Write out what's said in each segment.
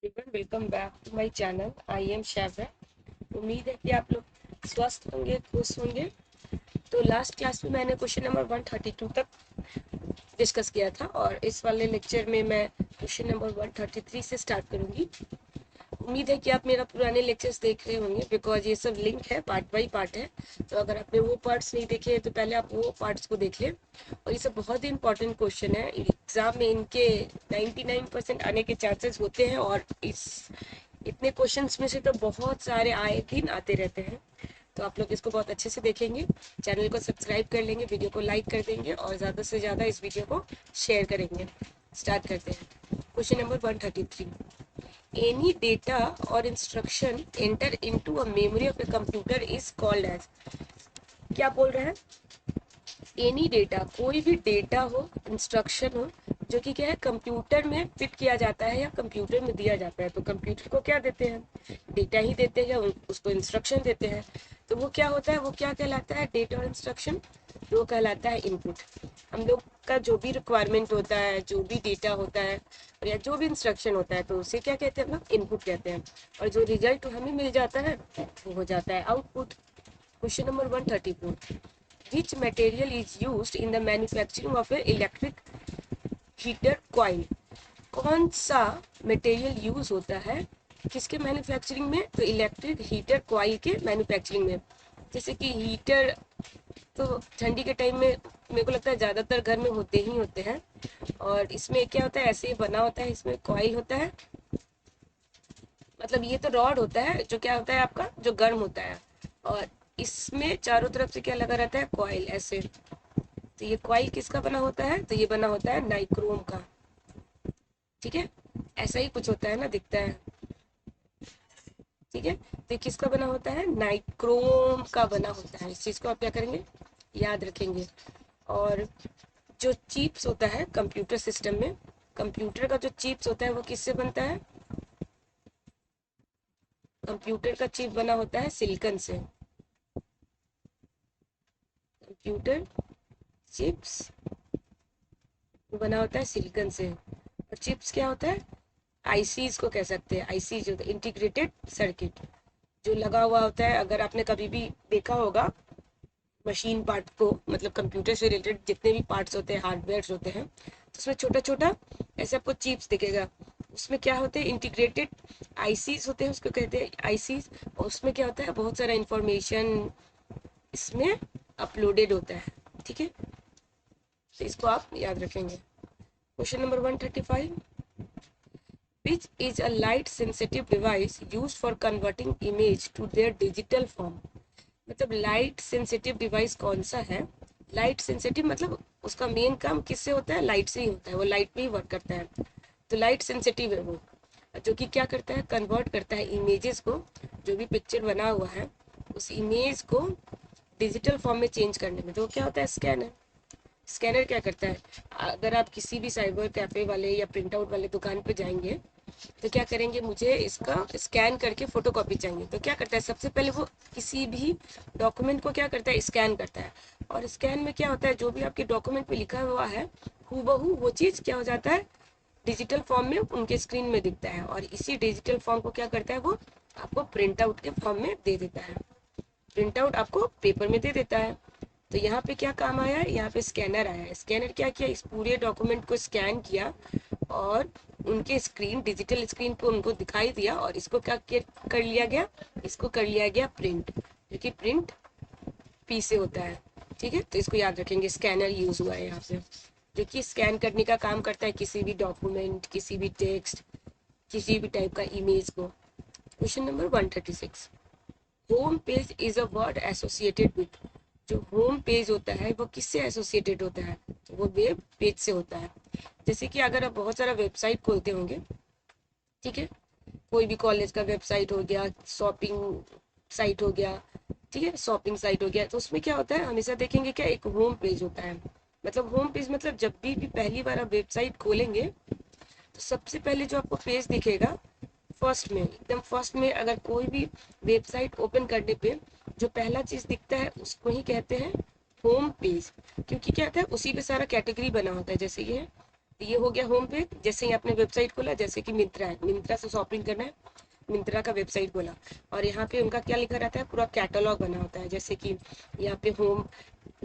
Everyone, welcome back to my channel. I am Shaffer. उम्मीद है कि आप लोग स्वस्थ होंगे, खुश होंगे। तो लास्ट क्लास में मैंने क्वेश्चन नंबर 132 तक डिस्कस किया था और इस वाले लेक्चर में मैं क्वेश्चन नंबर 133 से स्टार्ट करूंगी। उम्मीद है कि आप मेरा पुराने लेक्चर्स देख रहे होंगे, बिकॉज ये सब लिंक है, पार्ट बाई पार्ट है। तो अगर आपने वो पार्ट्स नहीं देखे हैं तो पहले आप वो पार्ट्स को देख लें। और ये सब बहुत ही इंपॉर्टेंट क्वेश्चन है, एग्जाम में इनके 99% आने के चांसेस होते हैं। और इस इतने क्वेश्चंस में से तो बहुत सारे आए दिन आते रहते हैं। तो आप लोग इसको बहुत अच्छे से देखेंगे, चैनल को सब्सक्राइब कर लेंगे, वीडियो को लाइक कर देंगे और ज़्यादा से ज़्यादा इस वीडियो को शेयर करेंगे। स्टार्ट करते हैं। Question number 133। Any data or instruction enter into a memory of a computer is called as। क्या बोल रहे हैं? एनी डेटा, कोई भी डेटा हो, इंस्ट्रक्शन हो, जो कि क्या है, कंप्यूटर में फिट किया जाता है या कंप्यूटर में दिया जाता है। तो कंप्यूटर को क्या देते हैं? डेटा ही देते हैं, उसको इंस्ट्रक्शन देते हैं। तो वो क्या होता है, वो क्या कहलाता है? डेटा और इंस्ट्रक्शन। वो कहलाता है इनपुट। हम लोग का जो भी रिक्वायरमेंट होता है, जो भी डेटा होता है या जो भी इंस्ट्रक्शन होता है, तो उसे क्या कहते हैं? हम लोग इनपुट कहते हैं। और जो रिजल्ट हमें मिल जाता है वो हो जाता है output. Question number 134। Which material is used in the manufacturing of a electric heater coil? कौन सा मटेरियल यूज होता है किसके मैन्युफैक्चरिंग में? तो इलेक्ट्रिक हीटर कॉइल के मैन्युफैक्चरिंग में। जैसे कि हीटर तो ठंडी के टाइम में मेरे को लगता है ज़्यादातर घर में होते ही होते हैं। और इसमें क्या होता है, ऐसे ही बना होता है, इसमें कॉइल होता है। मतलब ये तो रॉड होता है जो क्या होता है आपका, जो गर्म होता है। और इसमें चारों तरफ से क्या लगा रहता है? कॉइल ऐसे। तो ये कॉइल किसका बना होता है? तो ये बना होता है नाइक्रोम का। ठीक है, ऐसा ही कुछ होता है ना, दिखता है। ठीक है, तो ये किसका बना होता है? नाइक्रोम का बना होता है। इस चीज को आप क्या करेंगे? याद रखेंगे। और जो चिप्स होता है कंप्यूटर सिस्टम में, कंप्यूटर का जो चिप्स होता है वो किससे बनता है? कंप्यूटर का चिप बना होता है सिलिकॉन से। कंप्यूटर चिप्स बना होता है सिलिकॉन से। और चिप्स क्या होता है? आईसीज को कह सकते हैं। आईसी जो इंटीग्रेटेड सर्किट जो लगा हुआ होता है। अगर आपने कभी भी देखा होगा मशीन पार्ट को, मतलब कंप्यूटर से रिलेटेड जितने भी पार्ट्स होते हैं, हार्डवेयर होते हैं, तो उसमें छोटा छोटा ऐसे आपको चिप्स दिखेगा। उसमें क्या होते हैं? इंटीग्रेटेड आईसीज होते हैं, उसको कहते हैं आईसीज। और उसमें क्या होता है? बहुत सारा इंफॉर्मेशन इसमें अपलोडेड होता है। ठीक है, तो इसको आप याद रखेंगे। Question number 135। Which is a light sensitive device used for converting image to their digital form? मतलब लाइट सेंसिटिव डिवाइस कौन सा है? लाइट सेंसिटिव मतलब उसका मेन काम किससे होता है? लाइट से ही होता है, वो लाइट पे ही वर्क करता है। तो लाइट सेंसिटिव है वो, जो कि क्या करता है? कन्वर्ट करता है इमेजेस को, जो भी पिक्चर बना हुआ है उस इमेज को डिजिटल फॉर्म में चेंज करने में। तो वो क्या होता है? स्कैनर। स्कैनर क्या करता है? अगर आप किसी भी साइबर कैफे वाले या प्रिंट आउट वाले दुकान पे जाएंगे तो क्या करेंगे? मुझे इसका स्कैन करके फोटो कॉपी चाहिए। तो क्या करता है? सबसे पहले वो किसी भी डॉक्यूमेंट को क्या करता है? स्कैन करता है। और स्कैन में क्या होता है? जो भी आपके डॉक्यूमेंट में लिखा हुआ है हूबहू वो चीज़ क्या हो जाता है? डिजिटल फॉर्म में उनके स्क्रीन में दिखता है। और इसी डिजिटल फॉर्म को क्या करता है? वो आपको प्रिंट आउट के फॉर्म में दे देता है। प्रिंट आउट आपको पेपर में दे देता है। तो यहाँ पे क्या काम आया है? यहाँ पे स्कैनर आया है। स्कैनर क्या किया? इस पूरे डॉक्यूमेंट को स्कैन किया और उनके स्क्रीन, डिजिटल स्क्रीन पे उनको दिखाई दिया। और इसको क्या कर लिया गया? इसको कर लिया गया प्रिंट, जो कि प्रिंट पी से होता है। ठीक है, तो इसको याद रखेंगे, स्कैनर यूज हुआ है यहाँ पे, जो कि स्कैन करने का काम करता है किसी भी डॉक्यूमेंट, किसी भी टेक्स्ट, किसी भी टाइप का इमेज को। Question number 136। Home page is a word associated with. जो होम पेज होता है वो किससे एसोसिएटेड होता है? तो वो वेब पेज से होता है। जैसे कि अगर आप बहुत सारा वेबसाइट खोलते होंगे, ठीक है, कोई भी कॉलेज का वेबसाइट हो गया, शॉपिंग साइट हो गया, ठीक है, शॉपिंग साइट हो गया, तो उसमें क्या होता है? हमेशा देखेंगे क्या, एक होम पेज होता है। मतलब होम पेज मतलब जब भी पहली बार आप वेबसाइट खोलेंगे तो सबसे पहले जो आपको पेज दिखेगा, फर्स्ट में, एकदम फर्स्ट में, अगर कोई भी वेबसाइट ओपन करने पे जो पहला चीज दिखता है उसको ही कहते हैं होम पेज। क्योंकि क्या होता है? उसी पे सारा कैटेगरी बना होता है। जैसे ये तो ये हो गया होम पेज। जैसे ही आपने वेबसाइट खोला, जैसे कि मिंत्रा है, मिंत्रा से शॉपिंग करना है, मिंत्रा का वेबसाइट खोला, और यहाँ पे उनका क्या लिखा रहता है, पूरा कैटलॉग बना होता है। जैसे कि यहाँ पे होम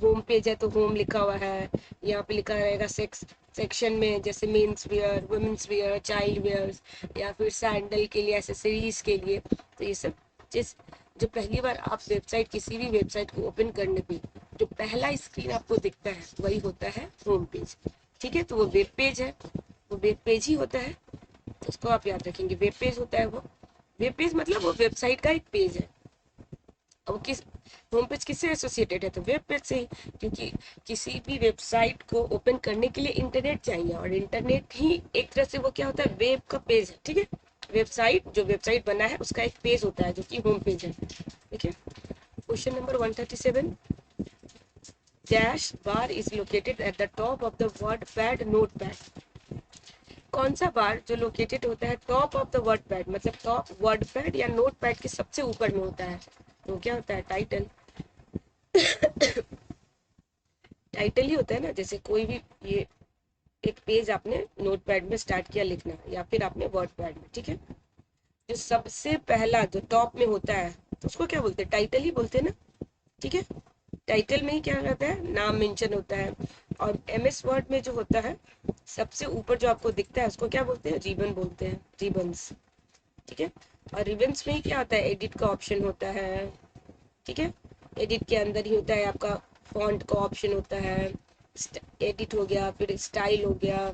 होम पेज है तो होम लिखा हुआ है, यहाँ पे लिखा रहेगा सेक्शन में, जैसे men's wear, women's wear, child wear, या फिर सैंडल के लिए, एसेसरीज के लिए। तो ये सब जिस जो पहली बार आप वेबसाइट, किसी भी वेबसाइट को ओपन करने पे जो पहला स्क्रीन आपको दिखता है वही होता है होम पेज। ठीक है, तो वो वेब पेज है, वो वेब पेज ही होता है। तो उसको आप याद रखेंगे, वेब पेज होता है वो। वेब पेज मतलब वो वेबसाइट का एक पेज है। अब किस होम पेज किससे एसोसिएटेड है, तो वेब पेज से ही, क्योंकि किसी भी वेबसाइट को ओपन करने के लिए इंटरनेट चाहिए, और इंटरनेट ही एक तरह से वो क्या होता है, वेब का पेज है। ठीक है, वेबसाइट, जो वेबसाइट बना है उसका एक पेज होता है जो कि होम पेज है। ठीक है, question number 137, dash bar is located at the top of the word pad note pad. कौन सा बार जो लोकेटेड होता है top of the word pad, मतलब टॉप वर्ड पैड या नोट पैड के सबसे ऊपर में होता है, तो क्या होता है, टाइटल। टाइटल ही होता है ना। जैसे कोई भी ये एक पेज आपने नोट पैड में स्टार्ट किया लिखना, या फिर आपने वर्ड पैड में, ठीक है, जो सबसे पहला जो टॉप में होता है तो उसको क्या बोलते हैं, टाइटल ही बोलते हैं ना। ठीक है, टाइटल में ही क्या रहता है, नाम मेंशन होता है। और एमएस वर्ड में जो होता है सबसे ऊपर जो आपको दिखता है उसको क्या बोलते हैं, रिबन बोलते हैं, रिबन्स। ठीक है, और रिबन्स में ही क्या होता है, एडिट का ऑप्शन होता है। ठीक है, एडिट के अंदर ही होता है आपका फॉन्ट का ऑप्शन होता है, एडिट हो गया, फिर स्टाइल हो गया,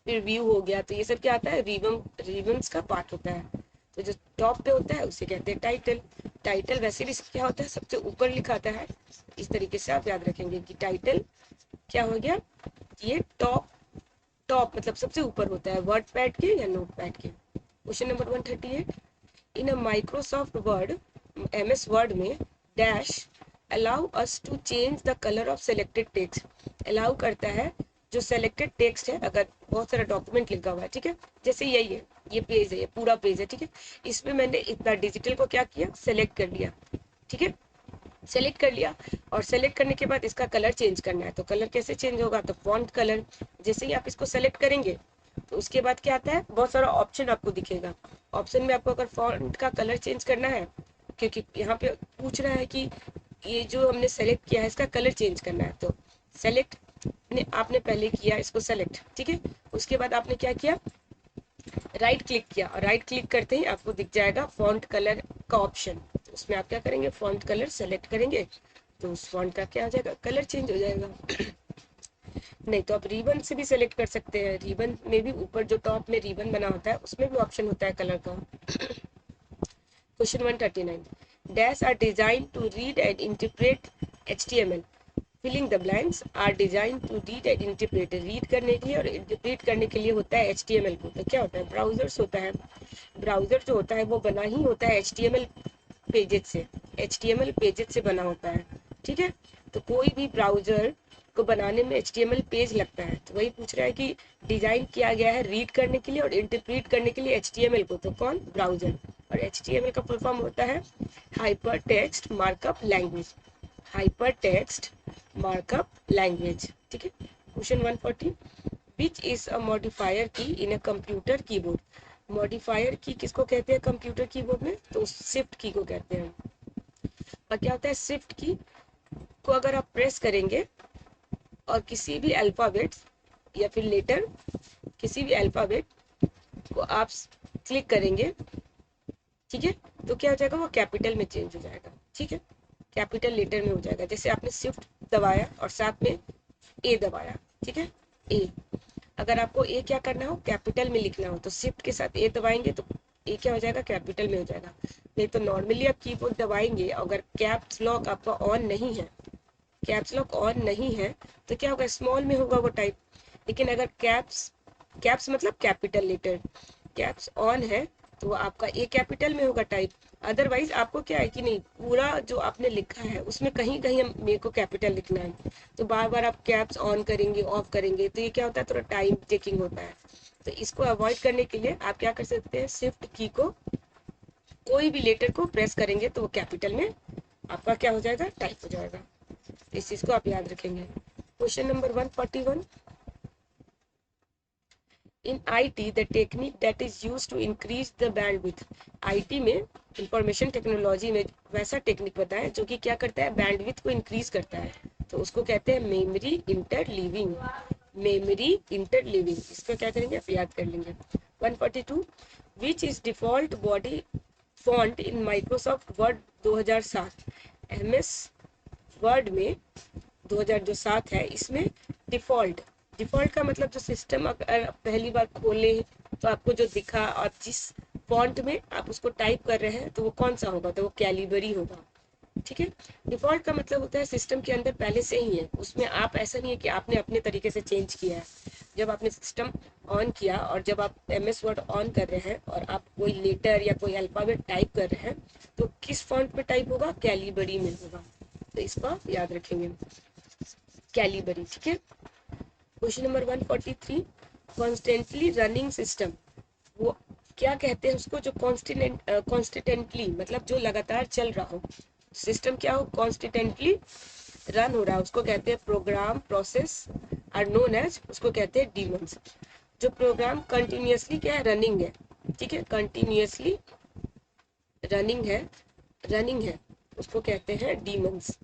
फिर व्यू हो गया। तो ये सब क्या आता है, रिबन्स का पार्ट होता है। तो जो टॉप पे होता है उसे कहते हैं टाइटल। टाइटल वैसे भी क्या होता है, सबसे ऊपर लिखा आता है। इस तरीके से आप याद रखेंगे कि टाइटल क्या हो गया, ये टॉप, टॉप मतलब सबसे ऊपर होता है वर्ड पैड के या नोट पैड के। Question number 138, in a Microsoft word, MS word में, dash allow us to change the colour of selected text. Allow करता है जो सेलेक्टेड टेक्स्ट है, अगर बहुत सारा डॉक्यूमेंट लिखा हुआ है, ठीक है, जैसे यही है, ये पेज है, ये पूरा पेज है, ठीक है, इसमें मैंने इतना डिजिटल को क्या किया, सेलेक्ट कर लिया। ठीक है, सेलेक्ट कर लिया, और सेलेक्ट करने के बाद इसका कलर चेंज करना है। तो कलर कैसे चेंज होगा, तो फॉन्ट कलर। जैसे ही आप इसको सेलेक्ट करेंगे तो उसके बाद क्या आता है, बहुत सारा ऑप्शन आपको दिखेगा। ऑप्शन में आपको अगर फॉन्ट का कलर चेंज करना है, क्योंकि यहाँ पे पूछ रहा है कि ये जो हमने सेलेक्ट किया है इसका कलर चेंज करना है, तो सेलेक्ट ने आपने पहले किया इसको सेलेक्ट। ठीक है, उसके बाद आपने क्या किया, राइट क्लिक किया, और राइट क्लिक करते ही आपको दिख जाएगा फॉन्ट कलर का ऑप्शन। तो उसमें आप क्या करेंगे, फॉन्ट कलर सेलेक्ट करेंगे, तो उस फॉन्ट का क्या हो जाएगा, कलर चेंज हो जाएगा। नहीं तो आप रिबन से भी सेलेक्ट कर सकते हैं, रिबन में भी ऊपर जो टॉप में रिबन बना होता है उसमें भी ऑप्शन होता है कलर का। Question 139, dash are design to read and interpret HTML, filling the blanks are design to read and interpret, read करने के लिए और इंटरप्रेट करने के लिए होता है HTML को। तो क्या होता है, ब्राउजर्स होता है। ब्राउजर जो होता है वो बना ही होता है HTML पेजेस से, HTML पेजेस से बना होता है। ठीक है, तो कोई भी ब्राउजर को बनाने में HTML पेज लगता है। तो वही पूछ रहा है कि डिजाइन किया गया है रीड करने के लिए और इंटरप्रेट करने के लिए HTML को, तो कौन, ब्राउजर। और HTML का फुल फॉर्म होता है hyper text markup language, hyper text markup language. ठीक है, question 140, which is a modifier की इन अ कंप्यूटर कीबोर्ड। मॉडिफायर की किसको कहते हैं कंप्यूटर कीबोर्ड में, तो शिफ्ट की को कहते हैं। और क्या होता है, शिफ्ट की को अगर आप प्रेस करेंगे और किसी भी अल्फाबेट या फिर लेटर, किसी भी अल्फाबेट को आप क्लिक करेंगे, ठीक है, तो क्या हो जाएगा, वो कैपिटल में चेंज हो जाएगा। ठीक है, कैपिटल लेटर में हो जाएगा। जैसे आपने शिफ्ट दबाया और साथ में ए दबाया, ठीक है, ए, अगर आपको ए क्या करना हो, कैपिटल में लिखना हो, तो शिफ्ट के साथ ए दबाएंगे तो ए क्या हो जाएगा, कैपिटल में हो जाएगा। नहीं तो नॉर्मली आप कीबोर्ड दबाएंगे, अगर कैप्स लॉक आपका ऑन नहीं है, कैप्स लॉक ऑन नहीं है, तो क्या होगा, स्मॉल में होगा वो टाइप। लेकिन अगर कैप्स, कैप्स मतलब कैपिटल लेटर, कैप्स ऑन है तो वो आपका ए कैपिटल में होगा टाइप। अदरवाइज आपको क्या है कि नहीं, पूरा जो आपने लिखा है उसमें कहीं कहीं मेरे को कैपिटल लिखना है, तो बार बार आप कैप्स ऑन करेंगे ऑफ करेंगे तो ये क्या होता है, थोड़ा टाइम टेकिंग होता है। तो इसको अवॉइड करने के लिए आप क्या कर सकते हैं, शिफ्ट की को, कोई भी लेटर को प्रेस करेंगे तो वो कैपिटल में आपका क्या हो जाएगा, टाइप हो जाएगा। इस चीज को आप याद रखेंगे। Question number 141, in IT the technique that is use to increase the bandwidth. IT में, इंफॉर्मेशन टेक्नोलॉजी में वैसा टेक्निक बताएं जो कि क्या करता है, बैंडविड्थ को इंक्रीज करता है, तो उसको कहते हैं मेमोरी इंटरलीविंग। मेमोरी इंटरलीविंग, इसको क्या करेंगे, आप याद कर लेंगे। 142 which is default body font in Microsoft word 2007। MS word में 2007 है, इसमें डिफॉल्ट, डिफॉल्ट का मतलब जो सिस्टम अगर पहली बार खोले तो आपको जो दिखा और जिस फॉन्ट में आप उसको टाइप कर रहे हैं तो वो कौन सा होगा, तो वो कैलिबरी होगा। ठीक है, डिफॉल्ट का मतलब होता है सिस्टम के अंदर पहले से ही है, उसमें आप ऐसा नहीं है कि आपने अपने तरीके से चेंज किया है। जब आपने सिस्टम ऑन किया और जब आप MS वर्ड ऑन कर रहे हैं और आप कोई लेटर या कोई अल्फाबेट टाइप कर रहे हैं तो किस फॉन्ट में टाइप होगा, कैलिबरी में होगा, तो इसको आप याद रखेंगे, कैलिबरी। ठीक है, question number 143 constantly running system, वो क्या कहते हैं उसको, जो कॉन्स्टिटेंटली मतलब जो लगातार चल रहा हो, सिस्टम क्या हो, कॉन्स्टिटेंटली रन हो रहा है, उसको कहते हैं program process are known as, उसको कहते हैं डीमंस। जो प्रोग्राम कंटिन्यूअसली क्या है, रनिंग है, ठीक है, कंटिन्यूअसली रनिंग है, उसको कहते हैं डीमंस।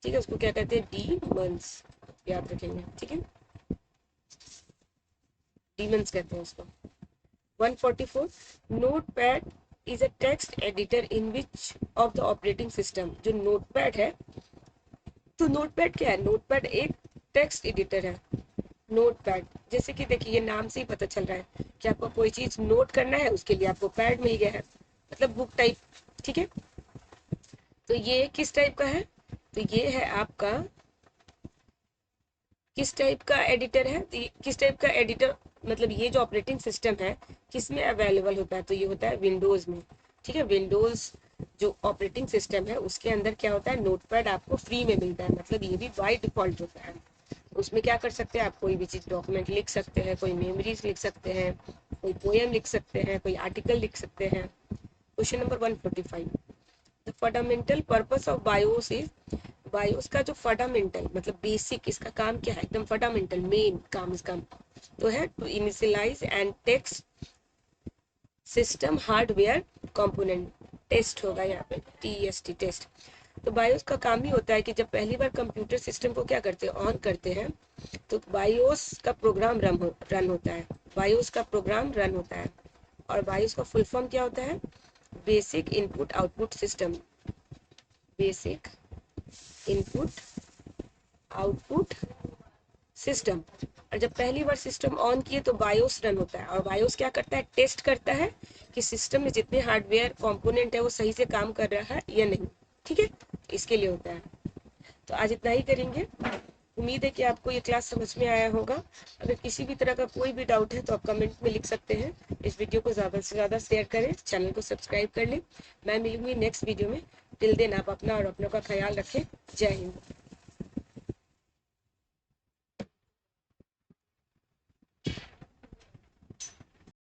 ठीक है, उसको क्या कहते हैं, डीमंस, याद रखेंगे। ठीक है, डीमंस कहते हैं उसको। 144 notepad is a text editor in which of the operating system. जो नोटपैड है, तो नोटपैड क्या है, नोटपैड एक टेक्स्ट एडिटर है। नोटपैड, जैसे कि देखिए ये नाम से ही पता चल रहा है कि आपको कोई चीज नोट करना है, उसके लिए आपको पैड मिल गया है, मतलब बुक टाइप। ठीक है, तो ये किस टाइप का है, तो ये है आपका किस टाइप का एडिटर है, तो किस टाइप का एडिटर, मतलब ये जो ऑपरेटिंग सिस्टम है किस में अवेलेबल होता है, तो ये होता है विंडोज में। ठीक है, विंडोज जो ऑपरेटिंग सिस्टम है उसके अंदर क्या होता है, नोटपैड आपको फ्री में मिलता है, मतलब ये भी बाय डिफॉल्ट होता है। उसमें क्या कर सकते हैं आप, कोई भी चीज डॉक्यूमेंट लिख सकते हैं, कोई मेमोरीज लिख सकते हैं, कोई पोएम लिख सकते हैं, कोई आर्टिकल लिख सकते हैं। Question number 145 the fundamental purpose of BIOS is, BIOS का जो फंडामेंटल मतलब बेसिक, इसका काम क्या है, एकदम फंडामेंटल मेन काम इसका तो है to initialize and text system hardware component, test होगा यहाँ पे, TEST टेस्ट। तो बायोस का काम ही होता है कि जब पहली बार कंप्यूटर सिस्टम को क्या करते हैं, ऑन करते हैं, तो बायोस का प्रोग्राम रन होता है, बायोस का प्रोग्राम रन होता है। और बायोस का फुल फॉर्म क्या होता है, basic input output system, basic input output system. और जब पहली बार सिस्टम ऑन किए तो बायोस रन होता है, और बायोस क्या करता है, टेस्ट करता है कि सिस्टम में जितने हार्डवेयर कंपोनेंट है वो सही से काम कर रहा है या नहीं। ठीक है, इसके लिए होता है। तो आज इतना ही करेंगे, उम्मीद है कि आपको ये क्लास समझ में आया होगा। अगर किसी भी तरह का कोई भी डाउट है तो आप कमेंट में लिख सकते हैं। इस वीडियो को ज़्यादा से ज़्यादा शेयर करें, चैनल को सब्सक्राइब कर लें। मैं मिलूंगी नेक्स्ट वीडियो में। टिल देन आप अपना और अपनों का ख्याल रखें। जय हिंद।